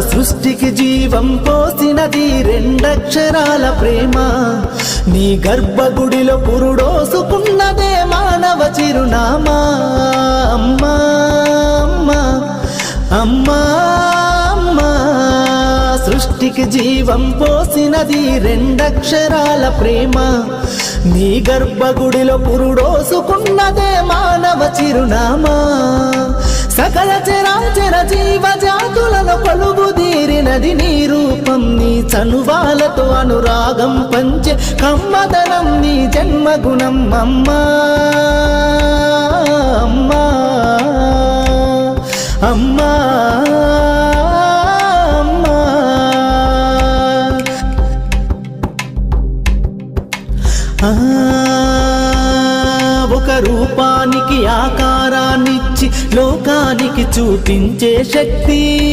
సృష్టికి జీవం పోసినది రెండక్షరాల ప్రేమ నీ గర్భగుడిలో పురుడోసుకున్నదే మానవ చిరునామా అమ్మా అమ్మా అమ్మా అమ్మా సృష్టికి జీవం పోసినది రెండక్షరాల ప్రేమ నీ గర్భగుడిలో పురుడోసుకున్నదే మానవ చిరునామా సకల చరాచర జీవ జాతులను కొలువుదీరినది నీ రూపం నీ చనువాలతో అనురాగం పంచే కమ్మదనం నీ జన్మగుణం అమ్మా అమ్మా అమ్మా ఒక రూపానికి ఆకారాన్నిచ్చి లోకానికి చూపించే శక్తి